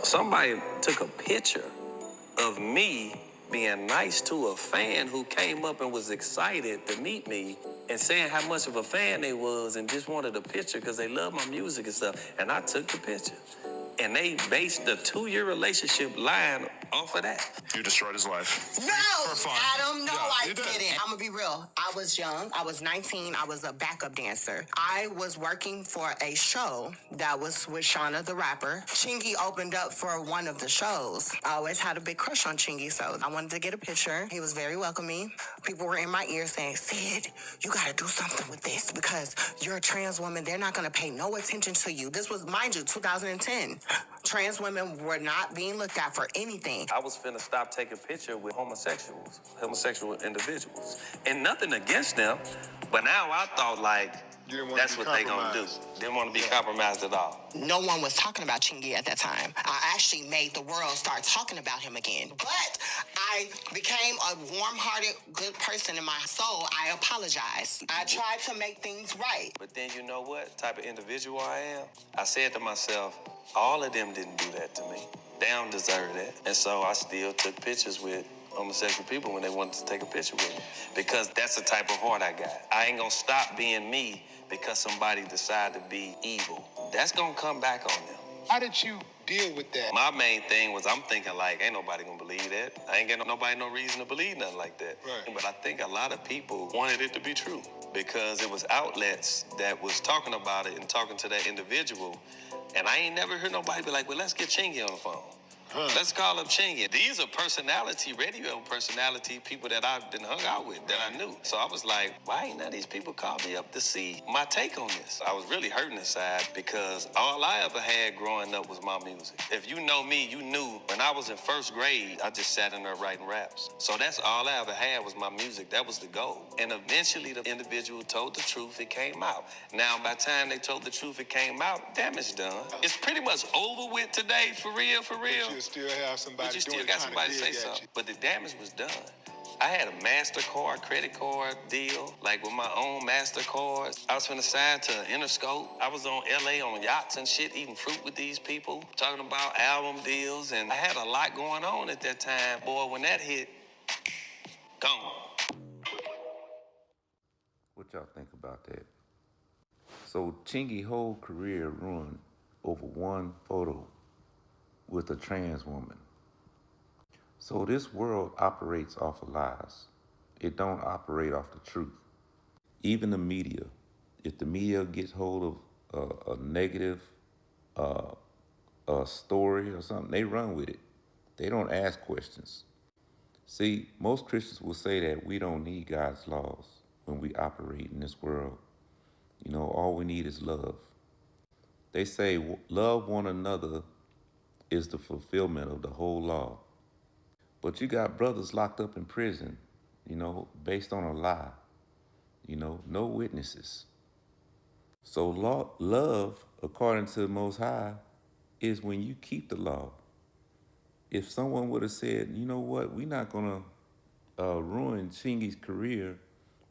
Somebody took a picture of me being nice to a fan who came up and was excited to meet me and saying how much of a fan they was and just wanted a picture because they love my music and stuff. And I took the picture. And they based the 2-year relationship line off of that. You destroyed his life. No, For fun. Adam, no, Yeah, I you did. didn't. I'm gonna be real. I was young. I was 19. I was a backup dancer. I was working for a show that was with Shauna the rapper. Chingy opened up for one of the shows. I always had a big crush on Chingy, so I wanted to get a picture. He was very welcoming. People were in my ear saying, Sid, you gotta do something with this because you're a trans woman. They're not gonna pay no attention to you. This was, mind you, 2010. Trans women were not being looked at for anything. I was finna stop taking pictures with homosexual individuals. And nothing against them, but now I thought like, that's what they gonna do. Didn't want to be compromised at all. No one was talking about Chingy at that time. I actually made the world start talking about him again. But I became a warm-hearted, good person in my soul. I apologized. I tried to make things right. But then you know what type of individual I am? I said to myself, all of them didn't do that to me. They don't deserve that. And so I still took pictures with homosexual people when they wanted to take a picture with me. Because that's the type of heart I got. I ain't gonna stop being me because somebody decided to be evil. That's gonna come back on them. How did you deal with that? My main thing was I'm thinking like, ain't nobody gonna believe that. I ain't got nobody no reason to believe nothing like that. Right. But I think a lot of people wanted it to be true because it was outlets that was talking about it and talking to that individual. And I ain't never heard nobody be like, well, let's get Chingy on the phone. Let's call up Chingy. These are radio personality people that I've been hung out with, that I knew. So I was like, why ain't none of these people call me up to see my take on this? I was really hurting inside because all I ever had growing up was my music. If you know me, you knew when I was in first grade, I just sat in there writing raps. So that's all I ever had was my music. That was the goal. And eventually the individual told the truth, it came out. Now, by the time they told the truth, it came out, damage done. It's pretty much over with today, for real, for real. But you still have somebody But you still doing got trying somebody to to say dig at something. you. But the damage was done. I had a MasterCard, credit card deal, like with my own MasterCards. I was finna sign to Interscope. I was on LA on yachts and shit, eating fruit with these people, talking about album deals, and I had a lot going on at that time. Boy, when that hit, gone. What y'all think about that? So Chingy's whole career ruined over one photo with a trans woman. So this world operates off of lies. It don't operate off the truth. Even the media, if the media gets hold of a negative story or something, they run with it. They don't ask questions. See, most Christians will say that we don't need God's laws when we operate in this world. You know, all we need is love. They say love one another is the fulfillment of the whole law. But you got brothers locked up in prison, you know, based on a lie, you know, no witnesses. So love, according to the Most High, is when you keep the law. If someone would have said, you know what, we're not going to ruin Chingy's career,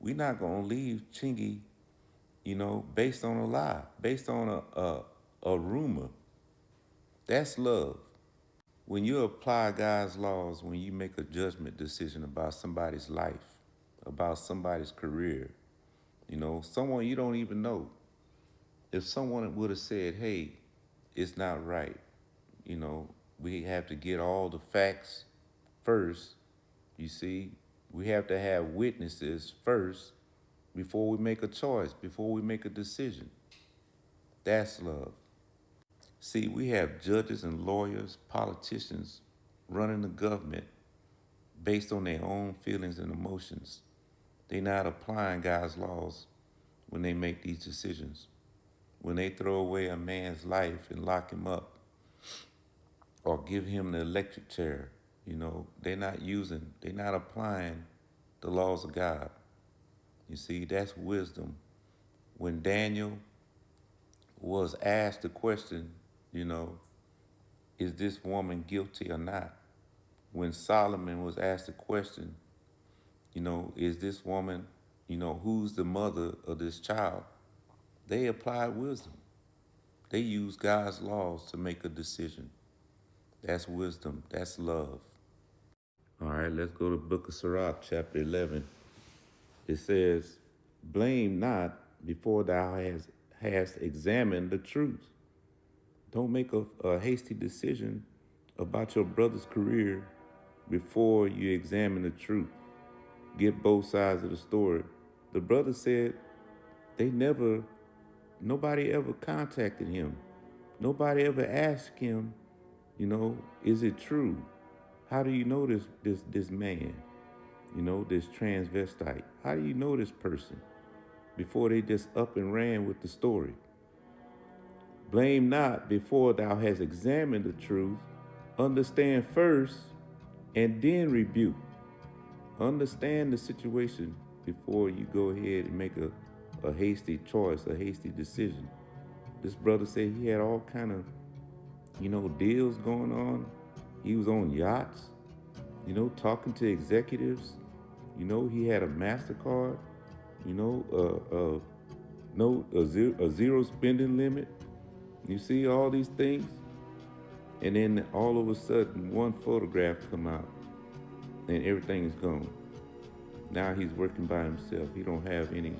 we're not going to leave Chingy, you know, based on a lie, based on a rumor. That's love. When you apply God's laws, when you make a judgment decision about somebody's life, about somebody's career, you know, someone you don't even know, if someone would have said, hey, it's not right, you know, we have to get all the facts first, you see, we have to have witnesses first before we make a choice, before we make a decision. That's love. See, we have judges and lawyers, politicians running the government based on their own feelings and emotions. They're not applying God's laws when they make these decisions. When they throw away a man's life and lock him up or give him the electric chair, you know, they're not applying the laws of God. You see, that's wisdom. When Daniel was asked the question, you know, is this woman guilty or not? When Solomon was asked the question, you know, is this woman, you know, who's the mother of this child? They applied wisdom. They used God's laws to make a decision. That's wisdom. That's love. All right, let's go to the book of Sirach, chapter 11. It says, blame not before thou hast examined the truth. Don't make a hasty decision about your brother's career before you examine the truth. Get both sides of the story. The brother said nobody ever contacted him. Nobody ever asked him, is it true? How do you know this man? This transvestite. How do you know this person? Before they just up and ran with the story. Blame not before thou hast examined the truth. Understand first and then rebuke. Understand the situation before you go ahead and make a hasty choice, a hasty decision. This brother said he had all kind of, deals going on. He was on yachts, talking to executives. He had a MasterCard, a zero spending limit. You see all these things, and then all of a sudden one photograph come out and everything is gone. Now he's working by himself. He don't have any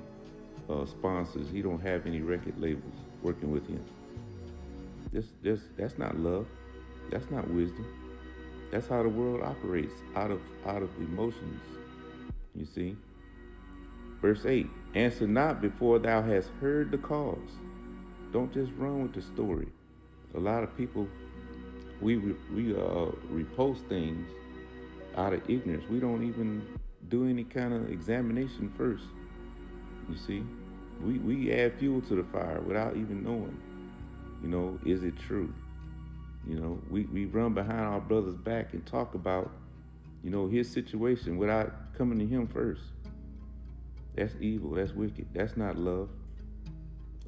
sponsors. He don't have any record labels working with him. That's not love. That's not wisdom. That's how the world operates, out of emotions. You see? Verse 8, answer not before thou hast heard the cause. Don't just run with the story. A lot of people, we repost things out of ignorance. We don't even do any kind of examination first. You see? We add fuel to the fire without even knowing, is it true? We run behind our brother's back and talk about, his situation without coming to him first. That's evil. That's wicked. That's not love.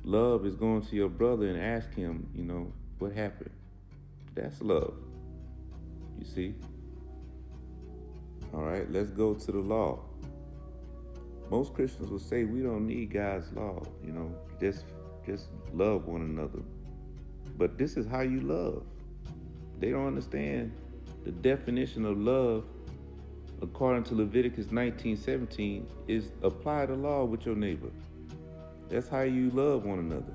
Love is going to your brother and ask him, what happened. That's love. You see? All right, let's go to the law. Most Christians will say we don't need God's law, just love one another. But this is how you love. They don't understand the definition of love, according to Leviticus 19:17, is apply the law with your neighbor. That's how you love one another.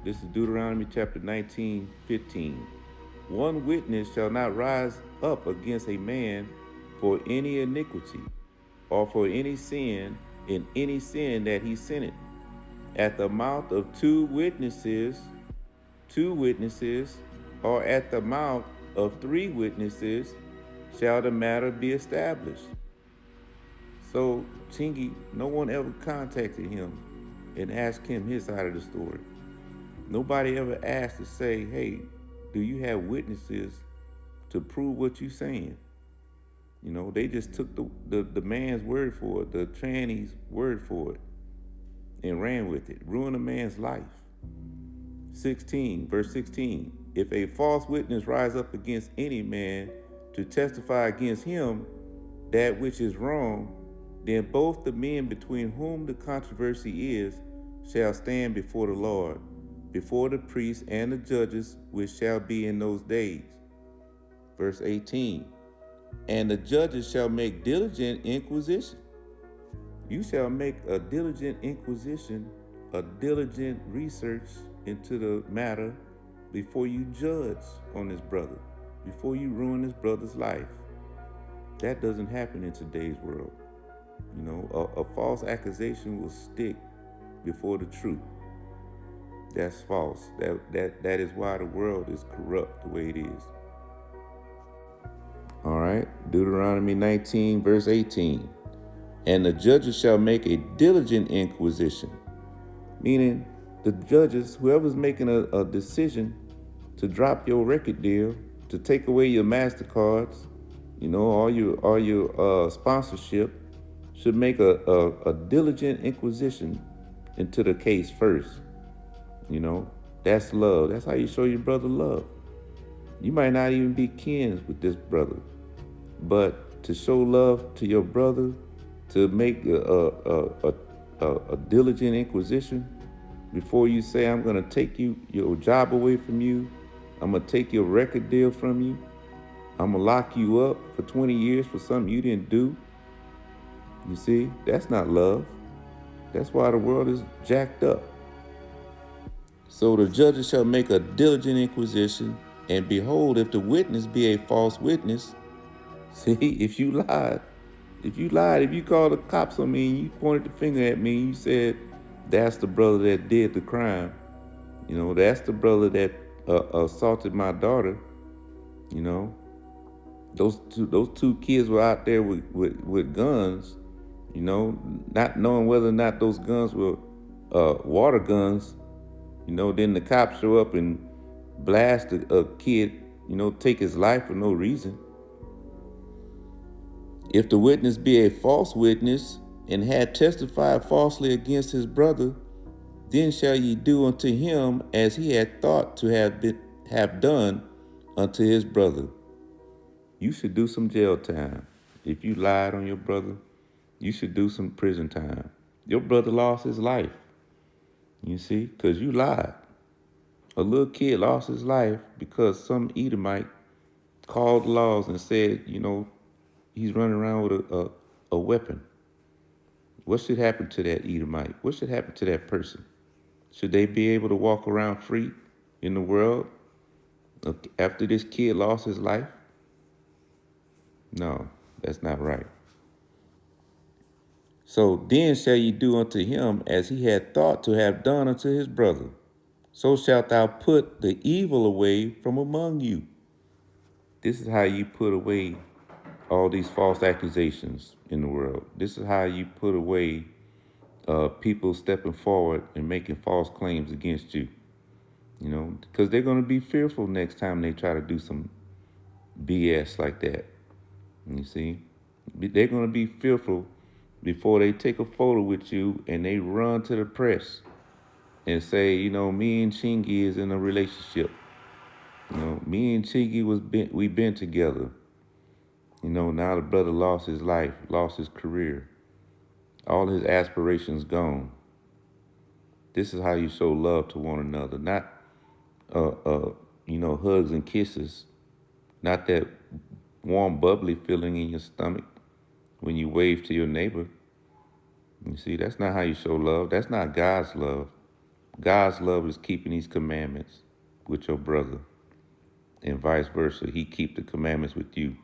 This is Deuteronomy chapter 19:15. One witness shall not rise up against a man for any iniquity or for any sin in any sin that he sinneth. At the mouth of two witnesses, or at the mouth of three witnesses shall the matter be established. So Chingy, no one ever contacted him and asked him his side of the story. Nobody ever asked to say, hey, do you have witnesses to prove what you're saying? They just took the man's word for it, the tranny's word for it, and ran with it, ruined a man's life. Verse 16, if a false witness rise up against any man to testify against him that which is wrong, then both the men between whom the controversy is shall stand before the Lord, before the priests and the judges which shall be in those days. Verse 18, and the judges shall make diligent inquisition. You shall make a diligent inquisition, a diligent research into the matter before you judge on this brother, before you ruin this brother's life. That doesn't happen in today's world. A false accusation will stick before the truth. That's false. That is why the world is corrupt the way it is. All right, Deuteronomy 19, verse 18. And the judges shall make a diligent inquisition, meaning the judges, whoever's making a decision to drop your record deal, to take away your MasterCards, all your sponsorship, should make a diligent inquisition into the case first. That's love. That's how you show your brother love. You might not even be kin with this brother, but to show love to your brother, to make a diligent inquisition before you say, I'm going to take your job away from you, I'm going to take your record deal from you. I'm going to lock you up for 20 years for something you didn't do. You see, that's not love. That's why the world is jacked up. So the judges shall make a diligent inquisition, and behold, if the witness be a false witness, see, if you lied, if you called the cops on me and you pointed the finger at me and you said, that's the brother that did the crime, that's the brother that assaulted my daughter, those two kids were out there with guns, not knowing whether or not those guns were water guns. Then the cops show up and blast a kid, take his life for no reason. If the witness be a false witness and had testified falsely against his brother, then shall ye do unto him as he had thought to have done unto his brother. You should do some jail time. If you lied on your brother, you should do some prison time. Your brother lost his life, you see, because you lied. A little kid lost his life because some Edomite called the laws and said, he's running around with a weapon. What should happen to that Edomite? What should happen to that person? Should they be able to walk around free in the world after this kid lost his life? No, that's not right. So then shall ye do unto him as he had thought to have done unto his brother. So shalt thou put the evil away from among you. This is how you put away all these false accusations in the world. This is how you put away people stepping forward and making false claims against you. Because they're going to be fearful next time they try to do some BS like that. You see, they're going to be fearful before they take a photo with you and they run to the press and say, me and Chingy is in a relationship. Me and Chingy we've been together. Now the brother lost his life, lost his career, all his aspirations gone. This is how you show love to one another, not hugs and kisses, not that warm, bubbly feeling in your stomach when you wave to your neighbor. You see, that's not how you show love. That's not God's love. God's love is keeping these commandments with your brother, and vice versa. He keep the commandments with you.